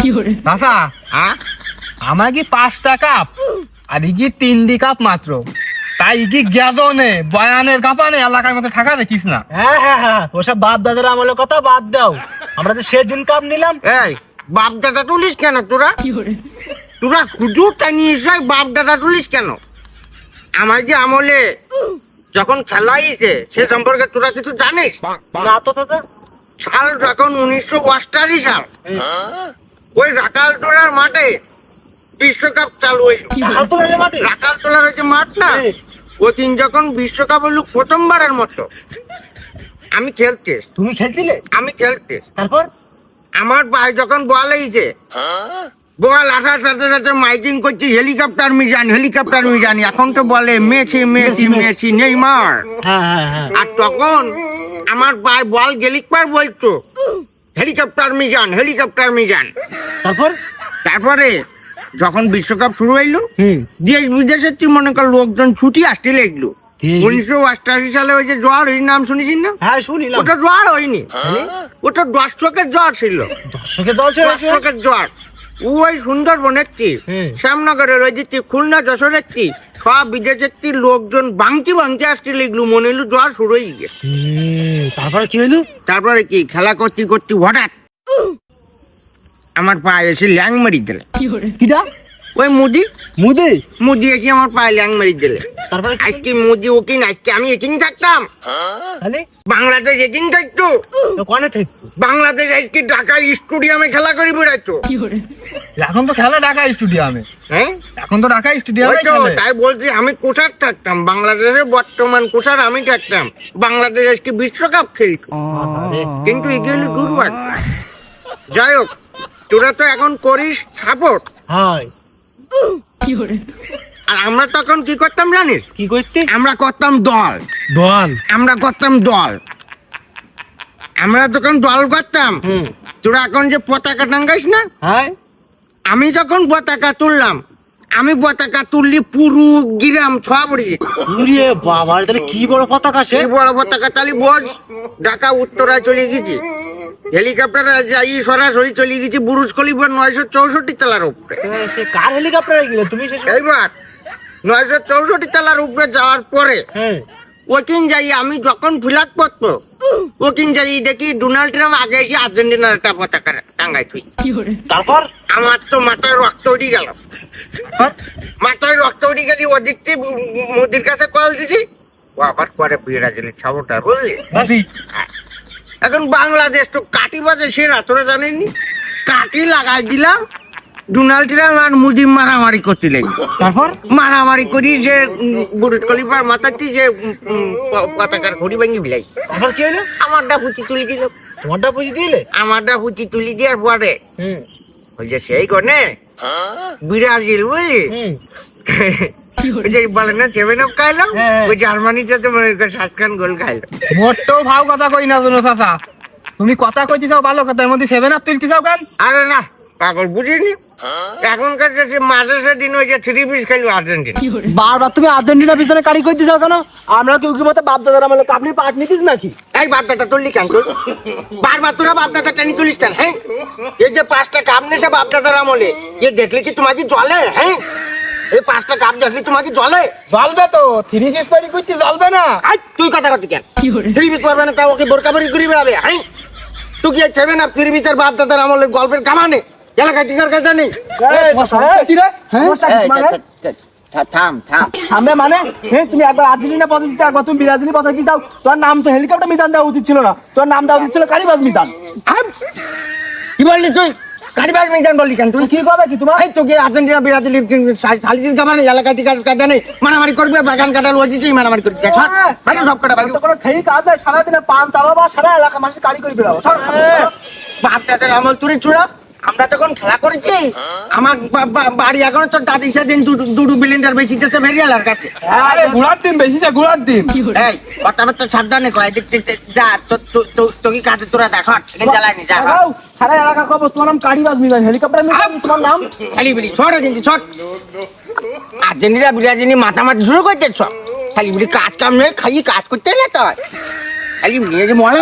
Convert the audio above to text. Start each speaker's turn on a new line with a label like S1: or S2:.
S1: চাচা আমার কি 5টা কাপ আর ইগি 3টি কাপ মাত্র, তাই ইগি গেদনে বয়ানের কাপানে এলাকার মধ্যে থাকা দেখিস না।
S2: হ্যাঁ ওসব বাপ দাদার আমলের কথা বাদ দাও, আমরা তো সেদিন কাপ নিলাম।
S3: এই বাপ দাদা তুলিস কেন তোরা? তোরা শুধু টানিস বাপ দাদা তুলিস কেন? আমার যে আমলে যখন খেলা হয়েছে সে সম্পর্কে তোরা কিছু জানিস
S2: না তো চাচা।
S3: সাল যখন 1988 সাল ওই রাকালতোড়ার মাঠে বিশ্বকাপ চালু হইল। রাকালতোড়ার ওই যে মাঠ না, ওই দিন যখন বিশ্বকাপ হইল প্রথমবারের মতো আমি খেলতে।
S2: তুমি খেলছিলে?
S3: আমি খেলতে।
S2: তারপর
S3: আমার ভাই যখন বল হয়েছে, বল আসার সাথে সাথে মাইকিং করছি হেলিকপ্টার মিজান। এখন তো বলে মেসি নেইমার। আর তখন আমার ভাই বল গেলিকবার বলতো হেলিকপ্টার মিজান। তারপরে যখন বিশ্বকাপ শুরু হইলো, দেশ বিদেশের কি মনে কর লোকজন ছুটি আসতে লাগলো। 1988 সালে ওই যে জ্বর, ওই নাম শুনেছিস না?
S2: হ্যাঁ শুনিলাম।
S3: ওটা জ্বর হয়নি, ওটা দর্শকের জ্বর ছিল। দর্শকের জ্বর ওই সুন্দরবন একটি, শ্যামনগরের ওই যে খুলনা যশোর একটি, সব বিদেশের লোকজন ভাঙতে আসতে লাগলো। মনে হইলো জ্বর শুরু হয়ে গেছে।
S2: তারপরে কি হইলো?
S3: তারপরে কি খেলা করতে হঠাৎ আমার পায়ে এসে ল্যাং মারি দিলে।
S2: কিটা?
S3: ওই মুদি এসে আমার পায়ে ল্যাং মারি দিলে।
S2: তারপরে
S3: আজকে মুদি ওকিন, আজকে আমি একিন থাকতাম, বাংলাদেশ একিন থাকতো। বাংলাদেশ আজকে ঢাকা স্টেডিয়ামে খেলা করি বেড়াইতো।
S1: এখন তো খেলা ঢাকা স্টেডিয়ামে।
S3: হ্যাঁ
S1: এখন তো ঢাকা স্টেডিয়ামে খেলে।
S3: তাই বলছি আমি কোষার থাকতাম, বাংলাদেশের বর্তমান কোষার আমি থাকতাম। বাংলাদেশ আজকে বিশ্বকাপ খেলতো, কিন্তু এগুলো দুর্ভাগ্য। যাই হোক, তোরা তো এখন করিস সাপোর্ট। আর আমরা তখন কি করতাম জানিস?
S2: কি করতে?
S3: আমরা করতাম দল। আমরা তখন দল করতাম। তোরা এখন যে পতাকা টাঙ্গাইস না, আমি যখন পতাকা তুললাম, আমি পতাকা তুললি পুরো গ্রাম ছড়ি।
S2: বাবা কি বড় পতাকা! সে
S3: বড় পতাকা তালি বোঝ। ঢাকা উত্তরায় চলে গেছি, হেলিকপ্টার যাই সরাসরি চলে গেছি বুরুজ খলিফার 964 তলার উপরে।
S2: কার হেলিকপ্টারে গেলে তুমি?
S3: এইবার 964 তলার উপরে যাওয়ার পরে ওকিন যাই, আমি যখন ফ্ল্যাগ পড়তো ওকিন যাই দেখি ডোনাল্ড ট্রাম্প আগে এসে আর্জেন্টিনার একটা পতাকা টাঙ্গাই তুই।
S2: তারপর
S3: আমার তো মাথায় রক্ত উঠে গেল। ওদিক থেকে মোদির কাছে কল দিছি, ও আবার পরে ব্রাজিলের সাপোর্টার, বুঝলি? এখন বাংলাদেশ তো কাটি বাজে সেরা, তোরা জানেননি? কাটি লাগাই দিলাম, ডোনাল্ড ট্রাম্প আর মুদি মারামারি করতে লাগলো।
S2: তারপর
S3: মারামারি করি যে বুরুজ খলিফার মাথাটি যে পতাকার ঘড়ি ভাঙি বিলাই।
S2: তারপর কি হলো?
S3: আমারটা পুঁচি তুলি দিল।
S2: তোমারটা বুঝি দিলে?
S3: আমারটা পুঁচি তুলি দেওয়ার পরে ওই যে সেই গনে ব্রাজিল, বুঝলি? বলে না 7 খাইলাম, ওই জার্মানিতে তো 7 গোল খাইলো।
S1: মোটেও ভাও কথা কই না জানো চাচা, তুমি কথা কইতে চাও ভালো কথা, এর মধ্যে 7 তুলতে চাও কেন?
S3: আরে না পাগল, বুঝিনি? এখনকার যে মাঝে সেদিন ওই যে 3 পিস খেলো আর্জেন্টিনা।
S2: বারবার তুমি আর্জেন্টিনা পিছনে কারি কইতে চাও কেন? আমরা কি উকি মতে বাপ দাদার আমলে আপনি পাট নিতিস নাকি?
S3: এই বাপ দাদা তুললি কেন তুই? বারবার তোরা বাপ দাদা টানি তুলিস কেন? হ্যাঁ, এই যে 5টা কাপ নিয়েছে বাপ দাদার আমলে, এ দেখলে কি তোমার কি জ্বলে? হ্যাঁ, এই 5টা কাপ দেখলে তোমার কি জ্বলে?
S1: জ্বলবে তো, 3 পিস পারি কইতে জ্বলবে না?
S3: তুই কথা করতে কেন? 3 পিস পারবে না, তাও ওকে বোরকাবারি ঘুরে বেড়াবে? হ্যাঁ, তুই কি 7 3 পিসের বাপ দাদার আমলে গল্পের কামানে এলাকায় টিকার কাজ নেই?
S2: তুমি একবার আর্জেন্টিনা পছন্দ, একবার তুমি ব্রাজিল পছন্দ দাও। তোমার নাম তো হেলিকপ্টার মিজান দেওয়া উচিত ছিল না, তোমার নাম দেওয়া উচিত ছিল কারিবাজ মিজান।
S3: কি বললি তুই? কারিবাজ মিজান বললি কেন? তুই
S2: কি করবে কি তোমার?
S3: তোকে আর্জেন্টিনা ব্রাজিল শালির কামানে এলাকায় টিকার কাজ নেই, মারামারি করবে, বাগান কাটার ওইদিকেই মারামারি করতে সব কাটা বাড়ি
S2: কোনো খেয়ে কাজ নেই, সারাদিনে পান চালাবা, সারা এলাকা মাসে কারি করে বেড়াবো।
S3: বাপ দাদার আমল তুই চূড়া। আমরা তখন খেলা করেছি, আমার বাড়ি এখন তোর দাদি সেদিন 2 বিলিয়ন বেশিতেছে ভেরিয়ালার কাছে।
S1: আরে ঘোড়ার ডিম বেশিছে, ঘোড়ার ডিম।
S3: এই কথাবার্তা সাবধানে কয়, যা তোকে কাজে তোরা দেখ, জ্বালানি যা।
S2: সারা এলাকা খবর তোমার নাম কারিবাজ মিজান, হেলিকপ্টার মিজান তোমার নাম।
S3: খালি বিলি ছড় কিন্তু ছট। আর্জেন্টিনা ব্রাজিল মাতামাতি শুরু করতে খালি বিলি কাজ কাম নয়, খালি কাজ করতে না তো খালি বিলি যে মরা